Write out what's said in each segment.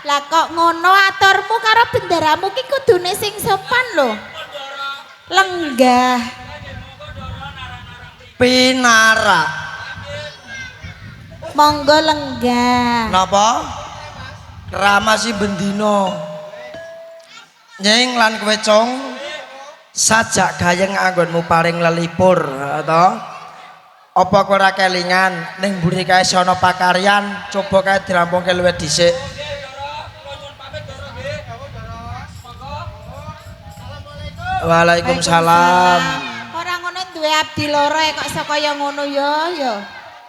Lah kok ngono aturmu karo benderamu ki kudune sing sopan lho. Lenggah. Pinara. Monggo lenggah. Napa? Rama si bendino. Nying lan kowe cong sajak gayeng anggonmu paring lelipur to. Apa kowe ora kelingan ning mburi kae ana pakaryan, coba kae dirampungke luwih dhisik. Waalaikumsalam. Ora ngono duwe abdi loro kok sakaya ngono ya.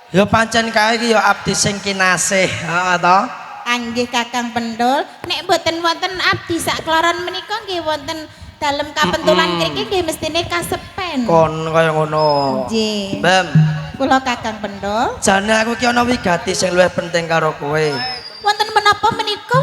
Ya pancen kae iki ya abdi sing kinasih, heeh to. Anggih Kakang Pendul, nek mboten wonten abdi sak kloron menika nggih wonten dalem kapentulan mriki nggih mestine kasepen. Kon kaya ngono. Nggih. Bam. Kula Kakang Pendul. Jane aku ki ana wigati sing luwih penting karo kowe. Wonten menapa menika?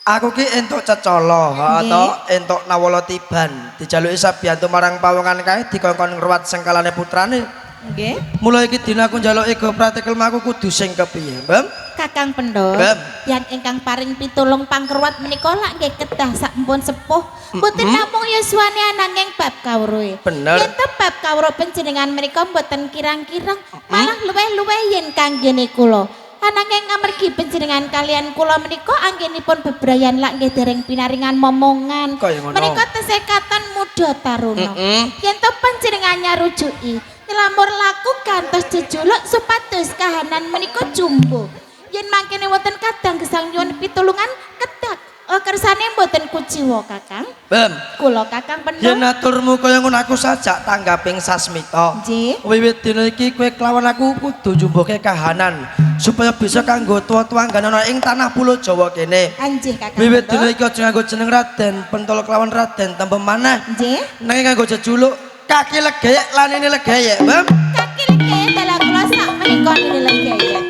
Aku ki entuk cecala, heeh to, entuk nawala tiban, dijaluki sabiyantu marang pawongan kae dikongkon ngruwat sengkalane putrane. Nggih. Mulai iki dina aku njaluk ego praktikel aku kudu sing kepiye, Mbam? Kakang Pendul, yang ingkang paring pitulung pangkerwat menika lak nggih kedah sampun sepuh. Mboten namung yuswane ananging bab kawruhe. Bener. Yen bab kawruh panjenengan menika mboten kirang-kirang, malah luweh-luweh yen kanggene kula. Ananging amargi panjenengan kalian kula menika anggenipun bebrayan lak nggih dereng pinaringan momongan. Menika tesih katon muda taruna. Yen to panjenengan nyarujuki nyelamur laku gantos jejuluk supados kahanan menika jumbo. Yen mangkene wonten kadang gesang nyuwun pitulungan kedak. Kersane mboten kuciwa Kakang. Bam. Kula Kakang Pendul. Yen aturmu kaya ngono aku sajak tanggaping sasmita. Nggih. Wiwit dina iki kowe kelawan aku kudu njumbuhke kahanan supaya bisa kanggo tuwa-tuwanggan ana ing tanah pulo Jawa kene. Anjih Kakang. Wiwit dina iki aja nganggo jeneng Raden Pentol kelawan Raden Tembe maneh. Nggih. Nanging nganggo jejuluk Kaki Legeyek lan ini Legeyek, Bam. Kaki Legeyek dalam kula sak menika ini Legeyek.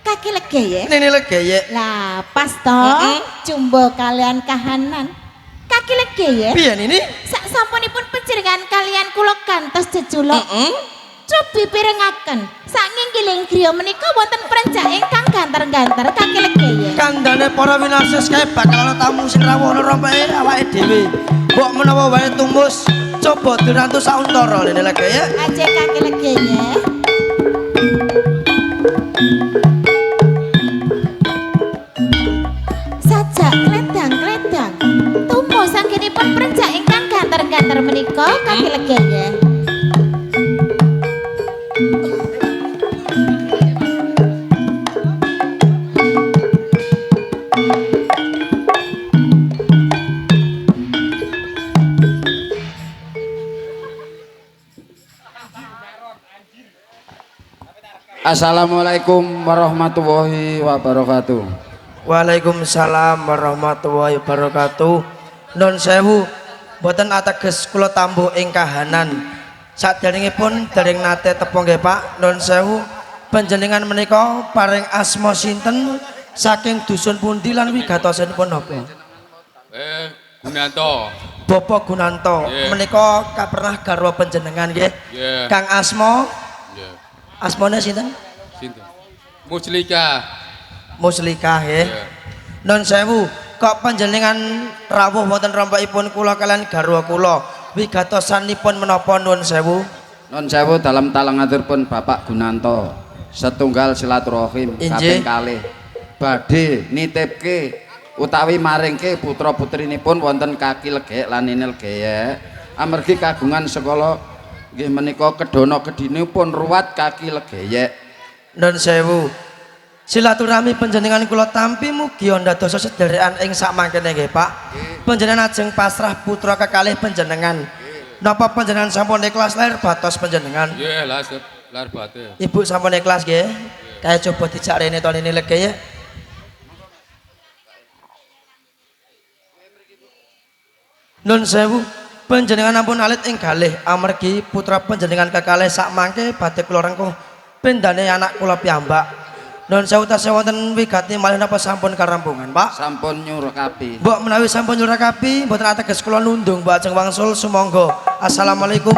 Kaki Legeyek. Ini Legeyek. Lah, pas toh jumbo kalian kahanan. Kaki Legeyek. Piye ini? Sak sampunipun panjenengan kalian kula kantos jejuluk. Cobi pirengaken. Sak nginggiling griya menika wonten prenjak ingkang ganter-ganter Kaki Legeyek. Kandhane para winarsis kae bakal ana tamu sing rawuh rompeke awake dhewe. Mbok menawa wae tumbus coba dirantu sauntara ini Legeyek. Aja Kaki Legeyek. Sajak kledang-kledang. Tumus anggenipun prenjak ingkang ganter-ganter menika Kaki Legeyek. Assalamualaikum warahmatullahi wabarakatuh. Waalaikumsalam warahmatullahi wabarakatuh. Nun sewu, mboten ateges kula tambuh ing kahanan. Saderengipun dereng nate tepung nggih Pak. Nun sewu, panjenengan menika paring asma sinten saking dusun pundi lan wigatosanipun napa? Gunanto. Bapak Gunanto. Menika pernah garwa panjenengan nggih? Kang asma? Asmane sinten? Sinten? Muslika. Muslika nggih. Nun sewu, kok panjenengan rawuh wonten rompakipun kula kalian garwa kula. Wigatosanipun menapa nun sewu? Nun sewu dalam talangaturipun Bapak Gunanto. Setunggal silaturahim kaping kalih. Badhe nitipke utawi maringke putra putrinipun wonten Kaki Legeyek lan Nini Legeyek. Amargi kagungan sekala nggih menika kedana kedinipun ruwat Kaki Legeyek. Nun sewu. Silaturahmi panjenengan kula tampi mugi ndadosa sederekan ing sakmangkene nggih Pak. Panjenengan ajeng pasrah putra kekalih panjenengan. Napa panjenengan sampun ikhlas lahir batos panjenengan? Nggih, lahir batin. Ibu sampun ikhlas nggih. Kae coba dijak rene to Nini Legeyek. Nun sewu. Panjenengan ampun alit ing galih amargi putra panjenengan kekalih sakmangke badhe kula rengkuh pendane anak kula piyambak. Nun sewu tasih wonten wigati malih napa sampun karampungan, Pak? Sampun nyurakapi. Mbok menawi sampun nyurakapi mboten ateges kula nundung Mbak ajeng wangsul sumangga. Assalamualaikum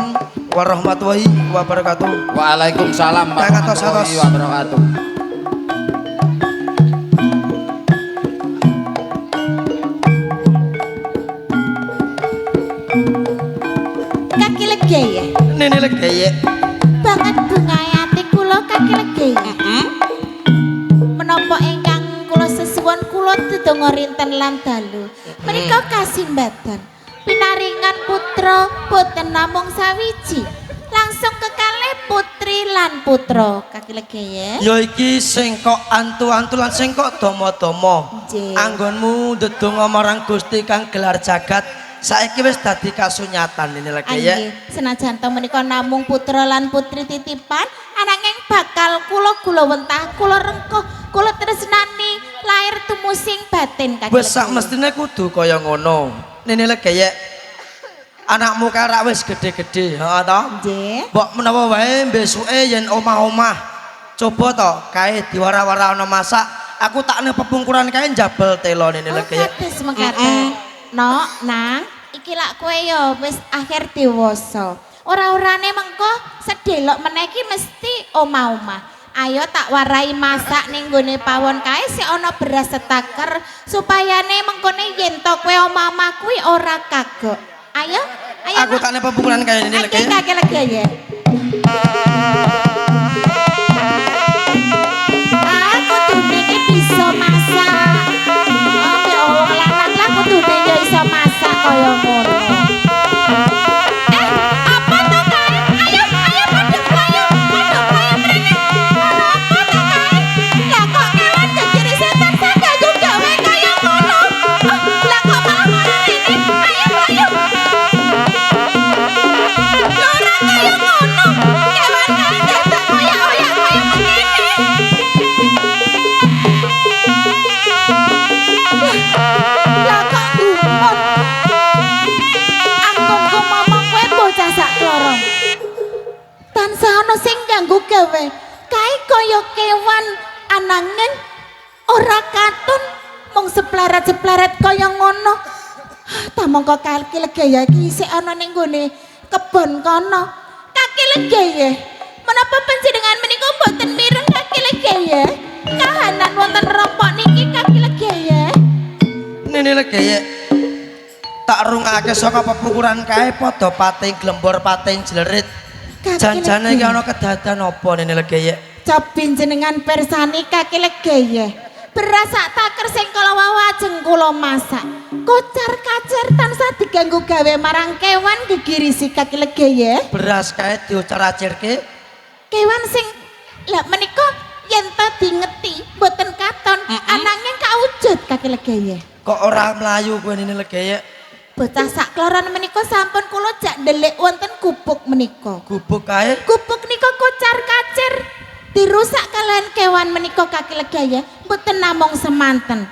warahmatullahi wabarakatuh. Waalaikumsalam warahmatullahi wabarakatuh. Kaki legeye. Nini legeye. Banget bungae ati kula kaki legeye. Menapa ingkang kula sesuwun kula dedonga rinten lan dalu. Menika kasimbadan. Pinaringan putra boten namung sawiji. Langsung kekalih putri lan putra kaki legeye. Ya iki sing kok antu-antu lan sing kok dama-dama. Nggih. Anggonmu ndedonga marang Gusti kang gelar jagat saiki wis dadi kasunyatan ini lagi ya. Nggih, senajan to menika namung putra lan putri titipan, ananging bakal kula wentah, kula rengkuh, kula tresnani lair tumusing batin kaki. Wis sak mestine kudu kaya ngono. Nini lagi ya. Anakmu karak wis gede-gede, heeh to? Nggih. Mbok menawa wae besuke yen omah-omah coba to kae diwara-wara ana masak, aku tak ne pepungkuran kae njabel telo nini lagi ya. Kados mengkate. No, nang, iki lak kowe ya wis akhir dewasa. Ora-orane mengko sedelok meneh iki mesti omah-omah. Ayo tak warai masak ning gone pawon kae sik ana beras setaker supayane mengkone yen to kowe omah-omah kuwi ora kagok. Ayo, ayo. Aku tak ne pepungkuran kae nini lagi ya. Lagi ya. Aku tuh iki bisa masak. Tapi orang lanang kudu ya iso masak kaya ngono. Apa to kae? Ayo, ayo padha ayo mrene. Ana apa to kae? Lah kok kewan gegere setan saja juga wae kaya ngono. Lah kok malah ora rene? Ayo, ayo. Lho ora kaya ngono. Kewan kae dadak oyak-oyak kaya ngene. Lah kok gumun. Anggonku momong kowe bocah sak klorong. Tansah ana sing ganggu gawe. Kae kaya kewan ananging ora katun mung seplaret-seplaret kaya ngono. Tamangka kaki legaya iki isih ana ning gone kebon kono. Kaki legaya. Menapa panjenengan menika boten mireng kaki legaya? Kahanan wonten rompok niki kaki legaya. Nini lagi ya. Tak rungake saka pepungkuran kae padha pating glembor pating jlerit. Janjane iki ana kedadan apa nini lagi ya. Cobi jenengan persani kaki legaya. Beras sak taker sing kala wau ajeng kula masak. Kocar-kacir tansah diganggu gawe marang kewan gegirisi kaki legaya. Beras kae diucar-acirke. Kewan sing lah menika yen to dingeti boten katon ananging kaujud kaki legaya. Kok ora mlayu kowe nini lagi ya. Bocah sak kloron menika sampun kula jak ndelik wonten gubuk menika. Gubuk kae. Gubuk nika kocar-kacir dirusak kalian kewan menika kaki legaya mboten namung semanten.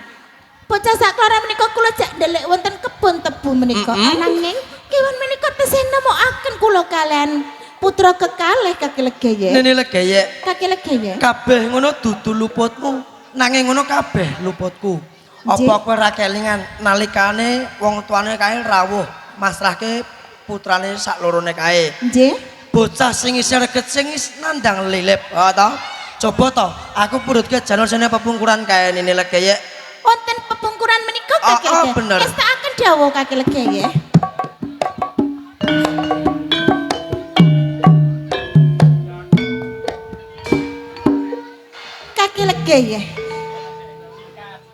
Bocah sak kloron menika kula jak ndelik wonten kebon tebu menika ananging kewan menika tesih nemokaken kula kalian putra kekalih kaki legaya. Nini lagi ya. Kaki legaya. Kabeh ngono dudu luputmu. Nanging ngono kabeh luputku. Apa kowe ra kelingan nalikane wong tuane kae rawuh masrahke putrane sak lorone kae. Nggih. Bocah sing isih reget sing nandang lilip, ha to. Coba to, aku purutke jalur sene pepungkuran kae nini legaya. Wonten pepungkuran menika kaki legaya. Bener. Kestakaken dawuh kaki legaya. Kaki legaya.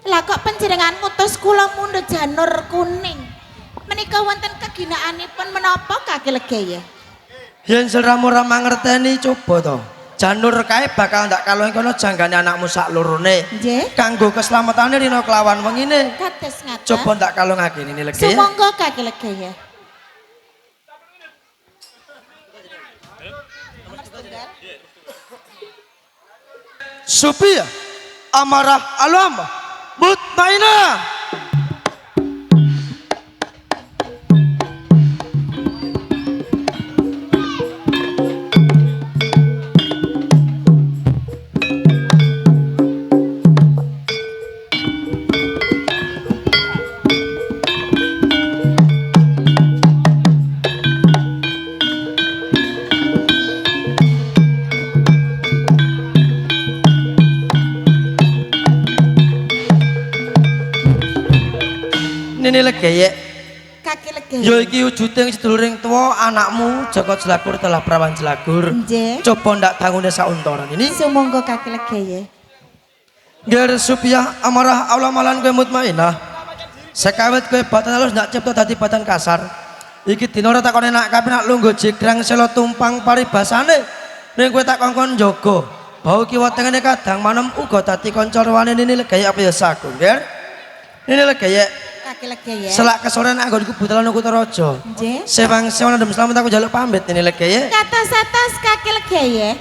Lah kok panjenengan ngutus kula mundhut janur kuning. Menika wonten keginaanipun menapa kaki legaya? Yen sliramu ora mangerteni coba to. Janur kae bakal ndak kalong kono janggane anakmu sak lorone. Nggih. Kanggo keslametane rina kelawan wengine. Kados ngaten. Coba ndak kalongake ini legi. Sumangga kaki legaya. Supia amarah alam mutmainah. Nini Legeye. Kaki lege. Ya iki wujuding seduluring tuwa anakmu Joko Jelagur telah prawan Jelagur. Nggih. Coba ndak tangune sauntara ini. Sumangga kaki lege ya. Ngger supaya amarah Allah malan kowe mutmainah. Sekawit kowe badan halus ndak cipta dadi badan kasar. Iki dina ora takon enak kabeh nak lungguh jegrang selo tumpang paribasane. Ning kowe tak kongkon jaga. Bau kiwa tengene kadang manem uga dadi kanca ruwane Nini Legeye apa ya saku, Ngger. Nini Legeye Kaki lege ya. selak kesorean anggonku Butalan Kutaraja. Nggih. Sewang sewana dem selamat aku njaluk pamit Nini Legeye. Katos-atos kaki lege ya.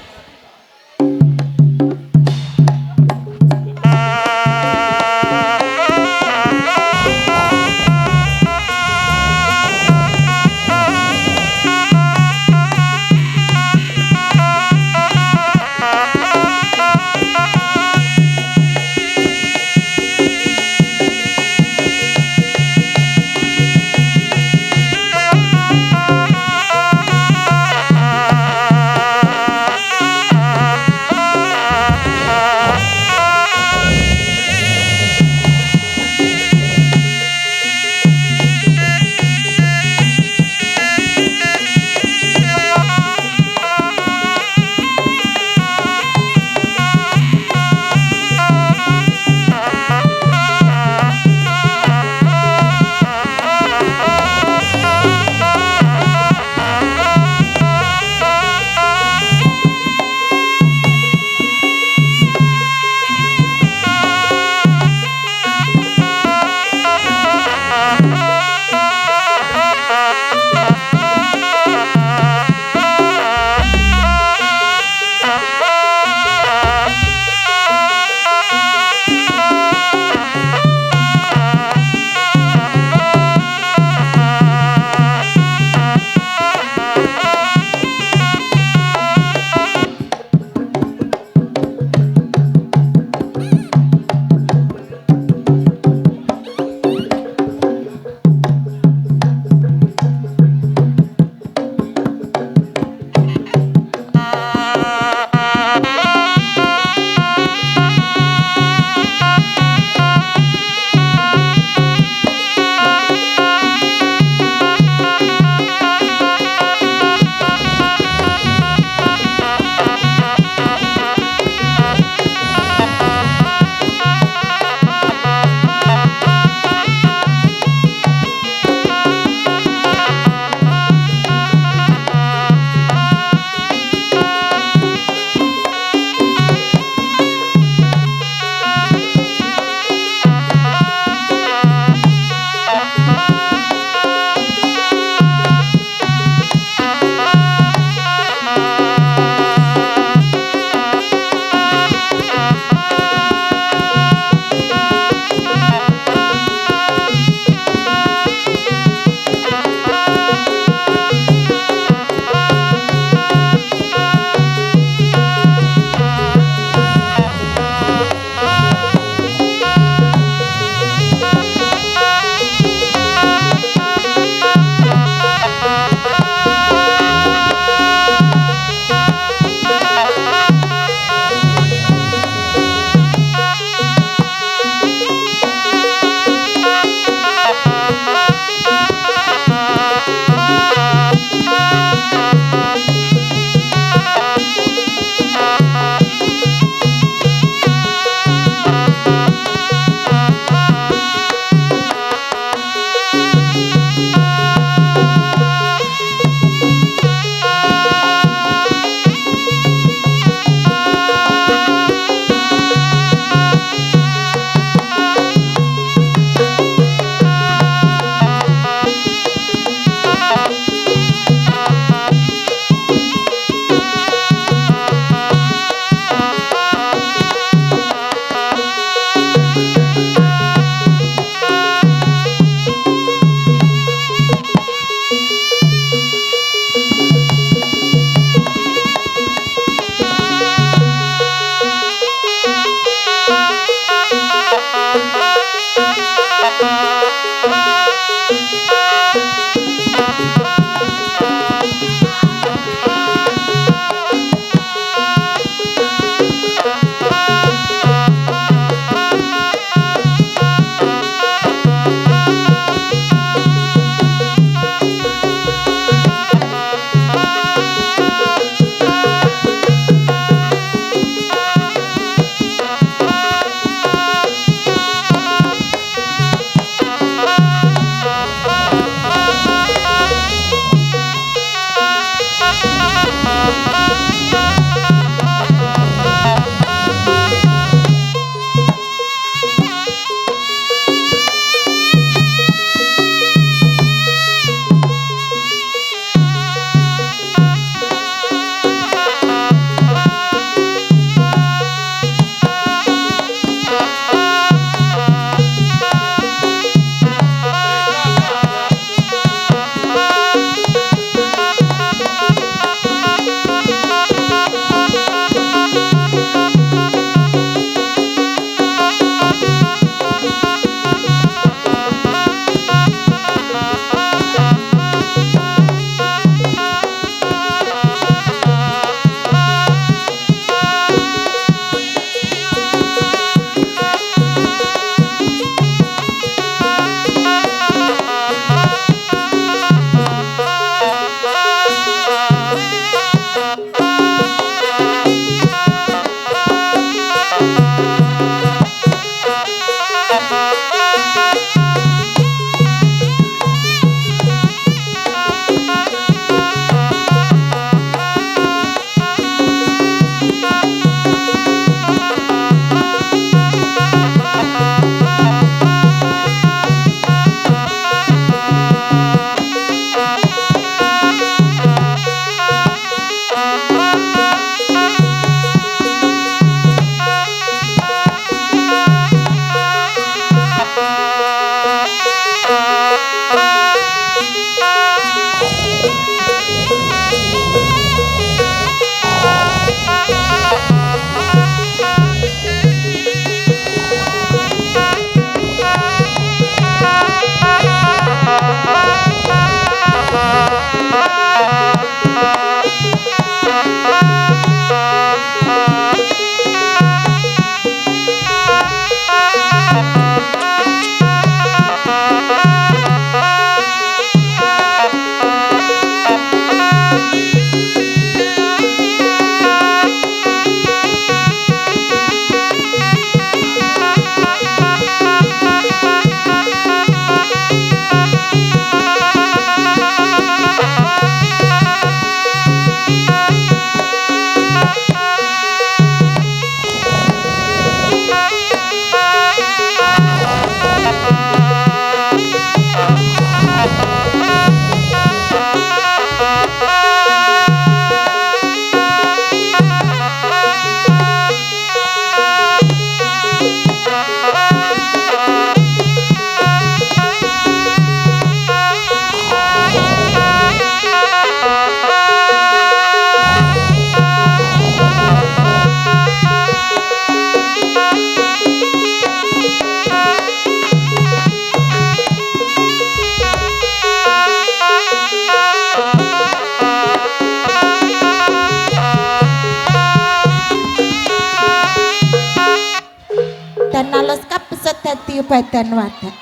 ati badan wadak.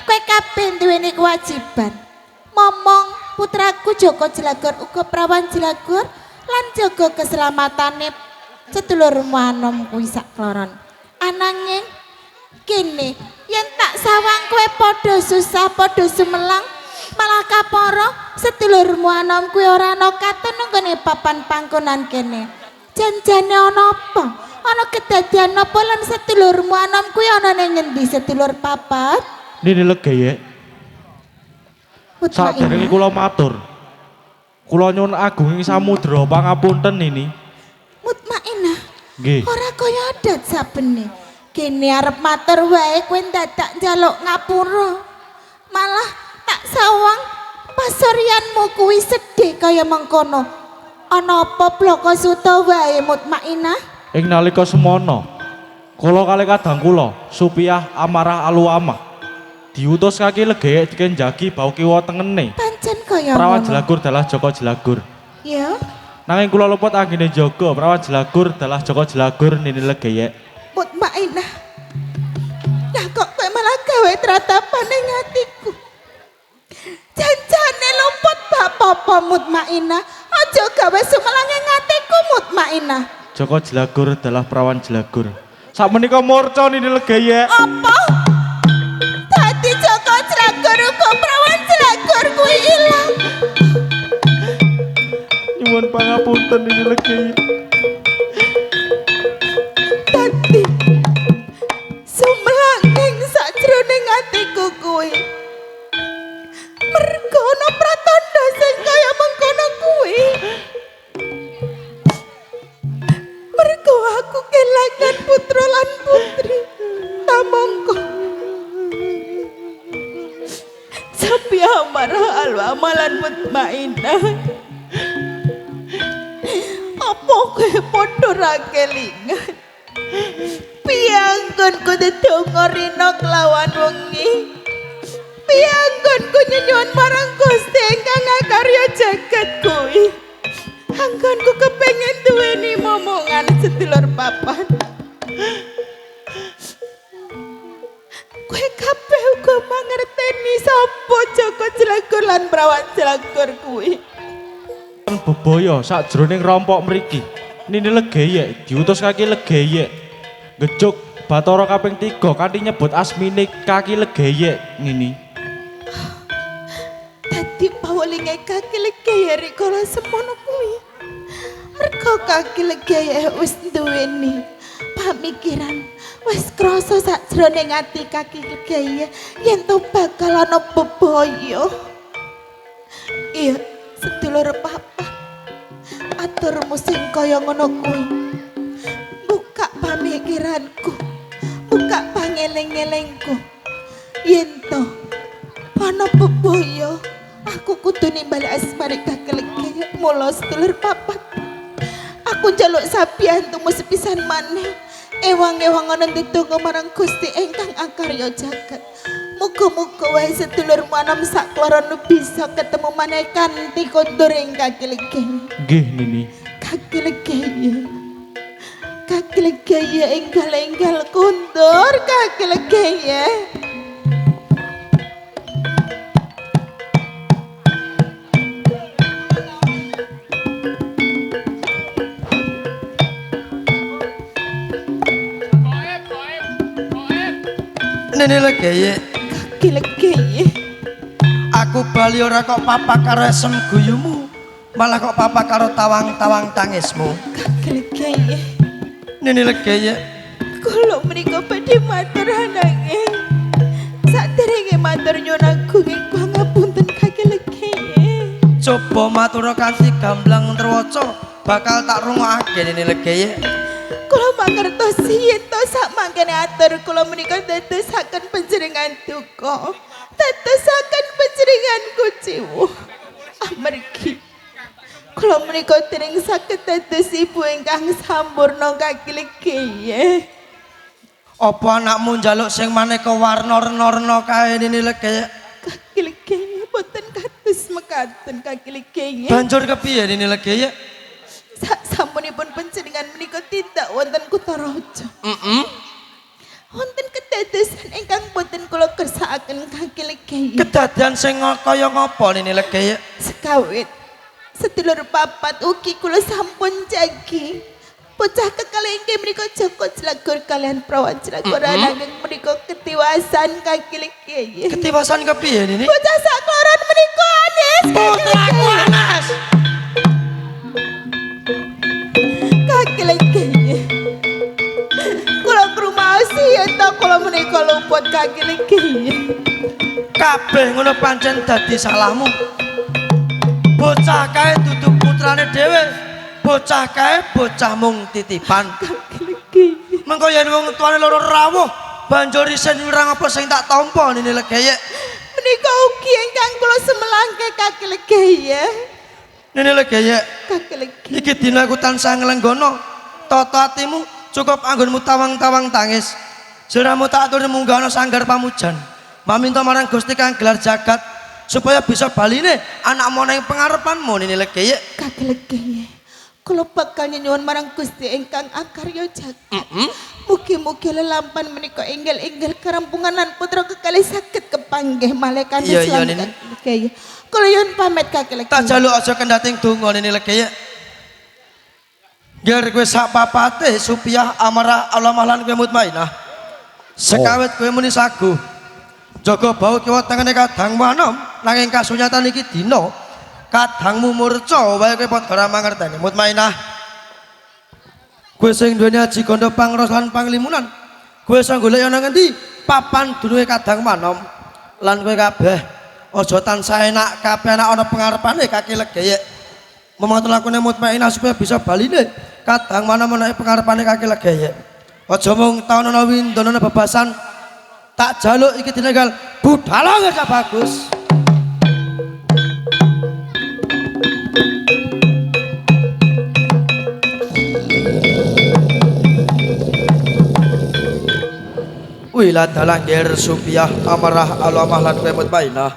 Kowe kabeh duweni kewajiban. Momong putraku Joko Jelagor uga prawan Jelagor lan jaga keselamatane sedulurmu anom kuwi sakloron. Ananging kene yen tak sawang kowe padha susah padha sumelang malah kapara sedulurmu anom kuwi ora ana katon nggone papan panggonan kene. Janjane ana apa? Ana kedadian apa lan sedulurmu anom kuwi ana ning ngendi sedulur papat? Nini legeye. Saderenge kula matur. Kula nyuwun agung ing samudra pangapunten Nini. Mutmainah. Nggih. Ora kaya adat sabene. Kene arep matur wae kowe dadak njaluk ngapura. Malah tak sawang pasoryanmu kuwi sedih kaya mengkono. Ana apa bloko suta wae Mutmainah? Ing nalika semono kula kalih kadang kula Supiah amarah aluamah diutus kaki legeye dikenjaki bau kiwa tengene. Pancen kaya Prawan ngono. Jelagur dalah Joko Jelagur. Ya. Nanging kula luput anggene jaga prawan Jelagur dalah Joko Jelagur Nini legeye. Mutmainah. Lah kok kowe malah gawe tratapan ning atiku. Janjane luput bab apa Mutmainah? Aja gawe sumelang ing atiku Mutmainah. Joko Jelagur dalah prawan Jelagur. Sakmenika murca Nini legeye. Apa? Dadi Joko Jelagur uga prawan Jelagur kuwi ilang. Nyuwun pangapunten Nini legeye. Dadi sumelang ing sajroning atiku kuwi. Mergo ana pratandha sing kaya mengkono kuwi. Mergo aku kelangan putra lan putri. Tamangka. Sapi amarah alwamalan Mutmainah. Apa kowe padha ra kelingan? Pianggonku ndedonga rina kelawan wengi. Pianggonku nyuwun marang Gusti ingkang ngakarya jagat kuwi. Anggonku kepengin duweni momongan sedulur papat. Kowe kabeh uga mangerteni sapa Joko Jelagur lan prawan Jelagur kuwi. Bebaya sakjroning rompok mriki. Nini legeye diutus kaki legeye. Ngejuk Bathara kaping 3 kanthi nyebut asmine kaki legeye ngini. Dadi pawelinge kaki legeye rikala semono kuwi. Mergo kaki legeye wis duweni pamikiran wis krasa sakjroning ati kaki legeye yen to bakal ana bebaya. Iya, sedulur papa. Aturmu sing kaya ngono kuwi. Buka pamikiranku. Buka pangeling-elingku. Yen to ana bebaya, aku kudu nimbali asmane kaki legeye mula sedulur papat. Aku njaluk sabiyantumu sepisan maneh. Ewang-ewang ana ndedonga marang Gusti ingkang akarya jagat. Muga-muga wae sedulurmu anom sakloron bisa ketemu maneh kanthi kondur ing kaki legeye. Nggih Nini. Kaki legeye. Kaki legeye enggal-enggal kondur kaki legeye. Nini legeye. Kaki legeye. Aku bali ora kok papa karo esem guyumu, malah kok papa karo tawang-tawang tangismu. Kaki legeye. Nini legeye. Kula menika badhe matur ananging saderenge matur nyuwun agung ing pangapunten kaki legeye. Coba matur kanthi gamblang terwaca, bakal tak rungokake Nini legeye. Kula mangertosi yen to sak mangkene atur kula menika dadosaken panjenengan duka. Dadosaken panjenengan kuciwa. Amargi kula menika dereng saged dados ibu ingkang sampurna kaki legeye. Apa anakmu njaluk sing maneka warna-warna kae Nini legeye? Kaki legeye boten kados mekaten kaki legeye. Banjur kepiye Nini legeye? Sasampunipun panjenengan menika tindak wonten Kutaraja. wonten kedadosan ingkang boten kula kersakaken kangge legaya. Kedadian sing kaya ngapa Nini Legeye? Sekawit sedulur papat ugi kula sampun jagi. Bocah kekalih inggih menika Joko Jlagur kalian Prawan Jlagur ananging menika ketiwasan kangge legaya. Ketiwasan kepiye Nini? Bocah sakloron menika Anes. Putraku Anas. Kangge legaya. Kula krumasi yen ta kula menika luput kangge legaya. Kabeh ngono pancen dadi salahmu. Bocah kae dudu putrane dhewe. Bocah kae bocah mung titipan. Mengko yen wong tuane loro rawuh, banjur isen wirang apa sing tak tampa Nini Legeye. Menika ugi ingkang kula semelangke kangge legaya. Nini Legeye, Kangge legaya. iki dina aku tansah nglenggono. Tata atimu cukup anggonmu tawang-tawang tangis. Sliramu tak aturi munggahna sanggar pamujan. Maminta marang Gusti kang gelar jagat supaya bisa baline anak moneng pengarepanmu Nini Legeye. Kangge legaya. Kula bakal nyuwun marang Gusti ingkang akarya jagat. Mugi-mugi lelampahan menika inggil-inggil karampungan lan putra kekalih saged kepanggih malih kanthi Iya, iya, slamet Nini. legaya. Kula nyuwun pamit kangge legaya. Tak jaluk aja kendating donga Nini Legeye. Ger kowe sak papate Supiah amarah Allah lan kowe mutmainah. Sekawit kowe muni sagu. Jaga bau kiwa tengene kadang manom nanging kasunyatan iki dina kadangmu murca wae kowe padha ora mangerteni. Mutmainah. Kowe sing duweni aji kandha pangros lan panglimunan. Kowe iso golek ana ngendi papan dununge kadang manom lan kowe kabeh aja tansah enak kabeh anak ana pengarepane kaki Legeye. Memantul lakune mutmainah supaya bisa baline kadang manom ana pengarepane kaki Legeye. Aja mung taun ana windana bebasan tak jaluk iki dinegal budhal ngersa bagus. Wila dalang ger Supiah amarah alamah lan kowe mutmainah.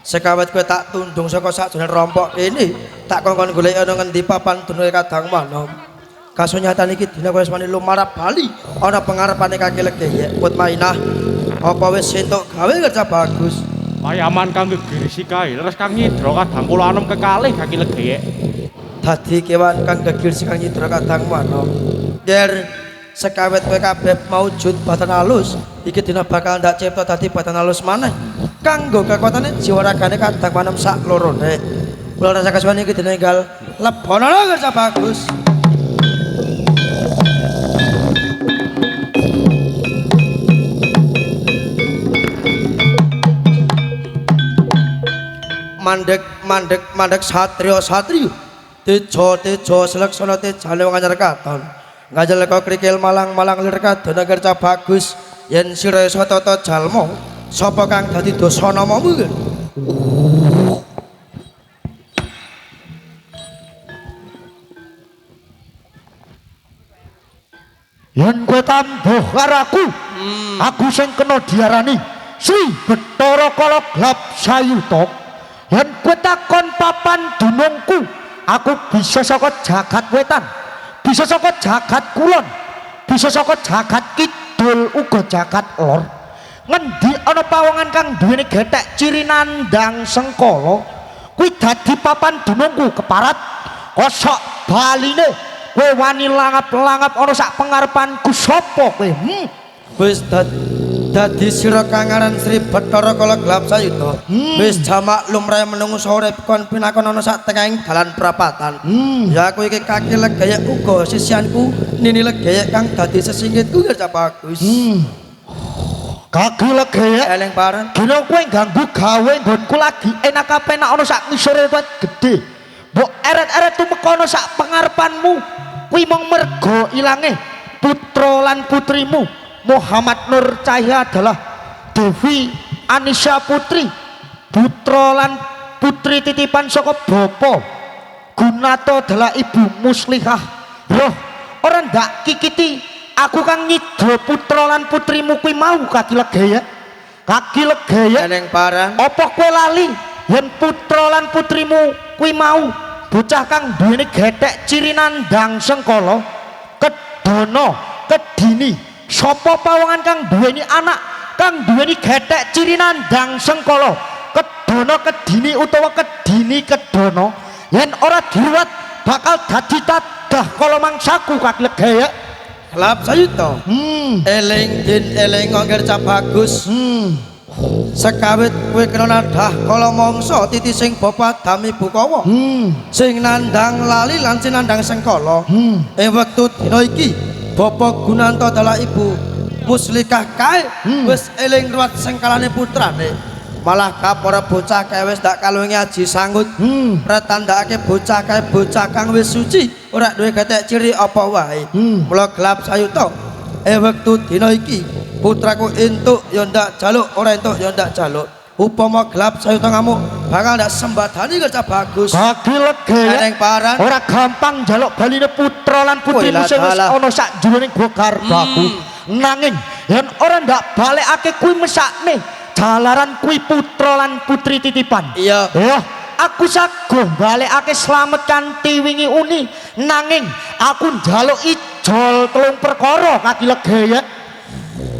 Sekawit kowe tak tundung saka sakjroning rompok kene, tak kongkon golek ana ngendi papan dununge kadang manom. Kasunyatan iki dina kowe wis mani lumarap bali ana pengarepane kaki Legeye. Mutmainah, apa wis entuk gawe kerja bagus? Payaman kang gegirisi kae leres kang nyidra kadang kula anem kekalih kaki Legeye. Dadi kewan kang gegir kang nyidra kadang manom. Ger sekawit kowe kabeh maujud batan alus, iki dina bakal ndak cipta dadi batan alus maneh. Kanggo kekuatane jiwa ragane kadang manom sak lorone. Kula rasa kasuwane iki ditinggal lebono kerja bagus. mandek satrio tejo seleksana tejane wong anyar katon ngajal kok krikil malang lir kadon kerja bagus yen sira isa tata jalma sapa kang dadi dasanamamu yen kowe tambuh karo aku sing kena diarani Sri Bathara Kala Glab Sayuta. Yen kowe takon papan dunungku, aku bisa saka jagat wetan, bisa saka jagat kulon, bisa saka jagat kidul uga jagat lor. Ngendi ana pawongan kang duweni gethek ciri nandang sengkala, kuwi dadi papan dunungku keparat. Kosok baline kowe wani langap-langap ana sak pengarepanku sapa kowe? Wis dadi sira kang aran Sri Bathara Kala Glab Sayuta. Wis jamak lumrahe menungso urip kon pinakon ana sak tengahing dalan prapatan. Ya aku iki kaki Legeye uga sisianku Nini Legeye kang dadi sesingitku kerja bagus. Kaki Legeye Eleng bareng. dina kowe ganggu gawe nggonku lagi enak kepenak ana sak ngisore wit gedhe. Mbok eret-eret tumeka ana sak pengarepanmu. Kuwi mung merga ilange putra lan putrimu. Muhammad Nur Cahya adalah Devi Anisha Putri, putra lan putri titipan saka bapa. Gunato adalah ibu muslihah. Roh ora ndak kikiti aku kang nyidra putra lan putrimu kuwi mau Kaki Legeye. Kaki Legeye Eleng bareng. apa kowe lali yen putra lan putrimu kuwi mau bocah kang duweni gethek ciri nandang sengkala, kedana, kedini, sapa pawongan kang duweni anak kang duweni gethek ciri nandang sengkala kedono kedini utawa kedini kedono yen ora diruwat bakal dadi tadah kala mangsaku kaki legaya Gelap sayuto eling din eling ngongger cap bagus sekawit kowe kena nadah kala mangsa titi sing bapa dami bukawa sing nandang lali lan sing nandang sengkala ing wektu dina iki bapa Gunanto adalah ibu Muslikah kae wis eling ruwat sengkalane putrane malah kapora bocah kae wis dak kalungi aji sangut pretandakake bocah kae bocah kang wis suci ora duwe gethek ciri apa wae mula gelap sayuta wektu dina iki putraku entuk ya ndak jaluk ora entuk ya ndak jaluk upama gelap sayuta ngamuk bakal ndak sembadani kerja bagus kaki legaya eneng paran ora gampang njaluk baline putra lan putrimu sing wis ana sak jroning gua garbaku nanging yen ora ndak balekake kuwi mesakne jalaran kuwi putra lan putri titipan iya aku saguh balekake slamet kanthi wingi uni nanging aku njaluk ijol telung perkara kaki legaya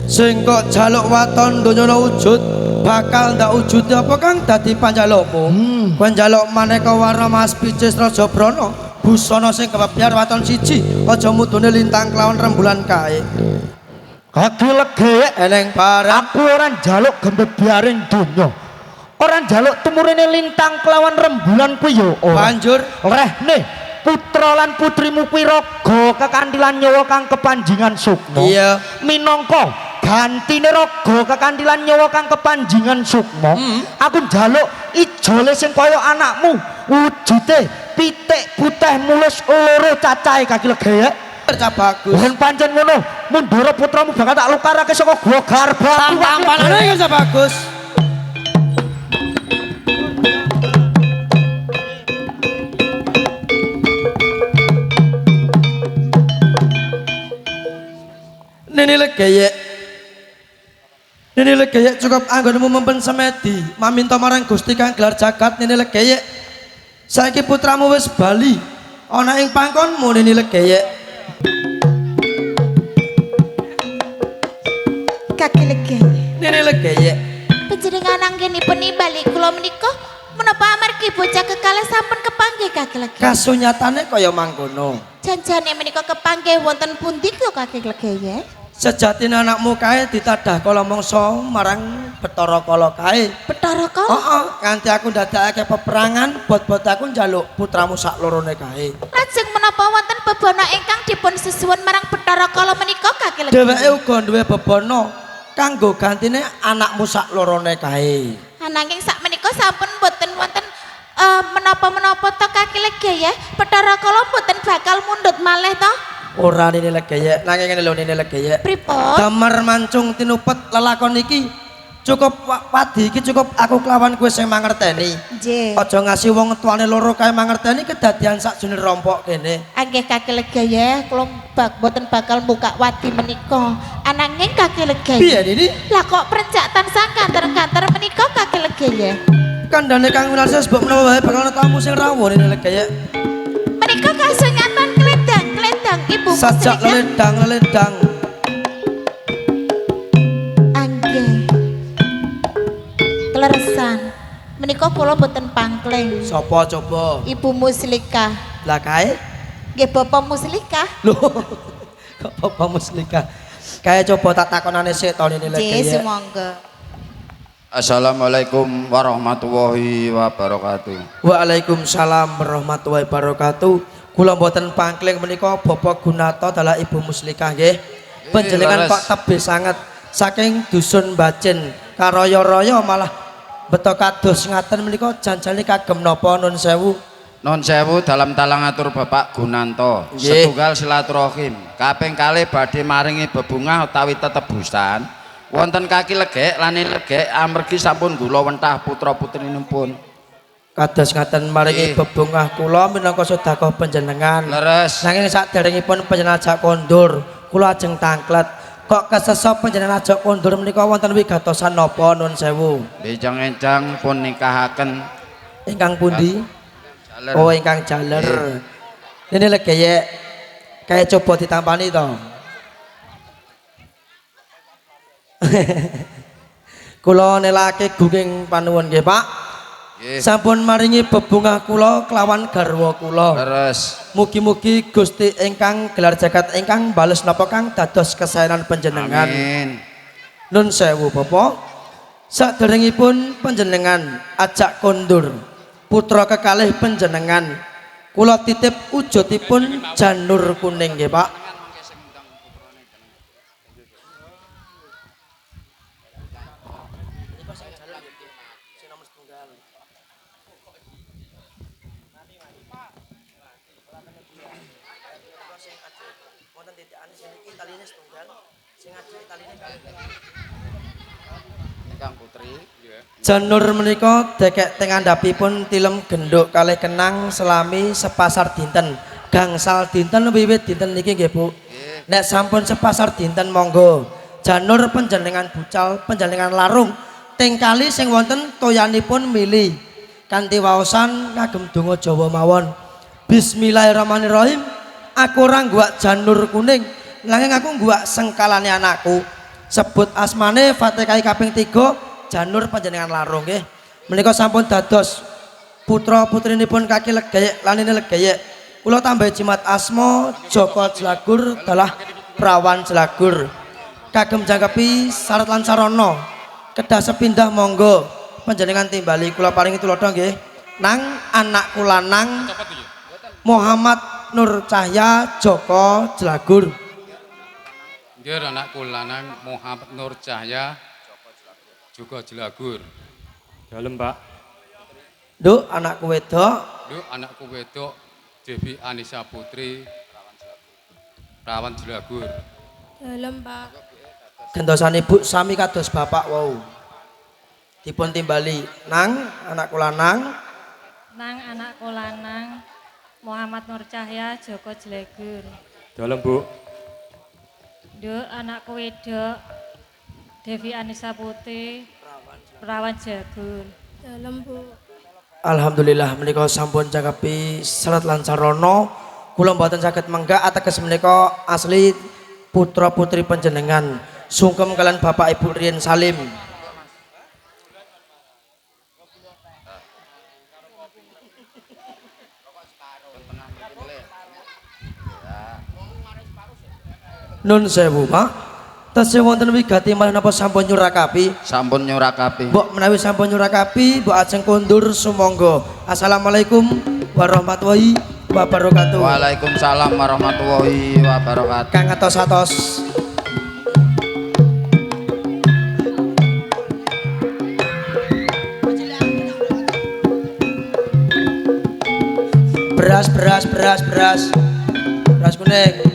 sing kok jaluk waton donyana wujud bakal ndak wujud apa kang dadi panjalukmu kowe njaluk maneka warna mas picis raja brana busana sing kebebyar waton siji aja mudune lintang kelawan rembulan kae kaki legaya eneng barang aku ora njaluk gembebiaring donya ora njaluk tumurine lintang kelawan rembulan kuwi ya ora banjur rehne putra lan putrimu kuwi raga kekantilan nyawa kang kepanjingan sukma iya minangka gantine raga kekantilan nyawa kang kepanjingan sukma aku njaluk ijole sing kaya anakmu wujude pitik putih mulus loro cacahe kaki legaya kerja bagus yen pancen ngono mundura putramu bakal tak lukarake saka gua garbaku tampang-tampangane kerja bagus Nini legayek cukup anggonmu mempen semedi maminta marang Gusti kang gelar jagat Nini legayek saiki putramu wis bali ana ing pangkonmu Nini legayek Kaki legayek Nini legayek panjenengan anggenipun nimbali kula menika menapa amargi bocah kekalih sampun kepanggih kaki legayek kasunyatane kaya mangkono janjane menika kepanggih wonten pundi kok kaki legayek sejatine anakmu kae ditadah kala mangsa marang Bathara Kala kae Bathara Kala heeh nganti aku ndadekake peperangan bot-bot aku njaluk putramu sak lorone kae lajeng menapa wonten bebana ingkang dipun sesuwun marang Bathara Kala menika kaki legayek dheweke uga duwe bebana kanggo gantine anakmu sak lorone kae ananging sak menika sampun boten wonten menapa-menapa to kaki legayek Bathara Kala boten bakal mundhut malih to ora Nini legayek nanging ngene lho Nini legayek pripun damar mancung tinupet lelakon iki cukup padi iki cukup aku kelawan kowe sing mangerteni nggih aja ngasih wong tuane loro kae mangerteni kedadian sak jene rompok kene anggih kaki legayek kula boten bakal buka wati menika ananging kaki legayek piye Nini lah kok perencak tansah kanter-kanter menika kaki legayek kandhane Kang Winarsa sebab menawa wae bakal ana tamu sing rawuh Nini legayek menika kasunyatan kledang ibu sajak leledang anggih kleresan menika kula boten pangkling sapa coba Ibu Muslikah lah kae nggih Bapak Muslikah lho kok Bapak Muslika kae coba tak takonane sik to Nini nggih legayek sumangga Assalamualaikum warahmatullahi wabarakatuh. Waalaikumsalam warahmatullahi wabarakatuh. Kula mboten pangkling menika Bapak Gunata adalah Ibu Muslikah nggih. Panjenengan kok tebih sangat saking dusun Bacin karaya-raya malah beto kados ngaten menika janjane kagem napa nun sewu. Non sewu dalam talang atur Bapak Gunanto. Nggih. Setunggal silaturahim. Kaping kalih badhe maringi bebungah utawi tetebusan. Wonten kaki legek lan legek amargi sampun gula wentah putra putrinipun. Kados ngaten maringi bebungah kula minangka sedekah panjenengan. Leres. Nanging saderengipun panjenengan ajak kondur, kula ajeng tangklet. Kok kesesop panjenengan ajak kondur menika wonten wigatosan napa nun sewu? Enjang-enjang pun nikahaken Ingkang pundi? jaler. Oh, ingkang jaler. Ini legayek kayak coba ditampani to. Kula nelake gunging panuwun nggih Pak. Nggih. Sampun maringi bebungah kula kelawan garwa kula. Leres. Mugi-mugi Gusti ingkang gelar jagat ingkang bales napa kang dados kesaenan panjenengan. Amin. Nun sewu Bapak. Saderengipun panjenengan ajak kondur putra kekalih panjenengan. Kula titip wujudipun janur kuning nggih Pak. Ingkang putri. Janur menika dekek teng andhapipun tilem genduk kalih kenang selami sepasar dinten. Gangsal dinten wiwit dinten niki nggih Bu. Nek sampun sepasar dinten monggo. Janur panjenengan bucal, panjenengan larung teng kali sing wonten toyanipun mili. Kanthi waosan ngagem donga Jawa mawon. Bismillahirrahmanirrahim. Aku ora ngguwak janur kuning, nanging aku ngguwak sengkalane anakku. Sebut asmane Fatihah kaping 3. Janur panjenengan larung nggih. Menika sampun dados putra putrinipun kaki legayek lanine legayek. Kula tambah jimat asma Joko Jelagur dalah Prawan Jelagur. Kagem jangkepi syarat lan sarana. Kedah sepindah monggo panjenengan timbali kula paringi tulodo nggih. Nang anakku lanang Muhammad Nur Cahya Joko Jelagur. Nggih anakku lanang Muhammad Nur Cahya juga Jelagur. Dalem Pak. Nduk anakku wedok Duh anakku wedok Devi Anissa Putri Prawan Jelagur. Dalem Pak. gentosan ibu sami kados bapak wau. Dipun timbali nang anakku lanang Nang anakku lanang Muhammad Nur Cahya Joko Jelegur. Dalem Bu. Nduk anakku wedok Devi Anissa Putri Prawan Jagur. Dalem Bu. Alhamdulillah menika sampun cakapi syarat lan sarana kula mboten saged menggak ateges menika asli putra putri panjenengan sungkem kalian bapak ibu Rien Salim. Nun sewu Pak. Tasih wonten wigati malih napa sampun nyurakapi? Sampun nyurakapi. Mbok menawi sampun nyurakapi, mbok ajeng kondur sumangga. Assalamualaikum warahmatullahi wabarakatuh. Waalaikumsalam warahmatullahi wabarakatuh. Kang atos-atos. Beras kuning.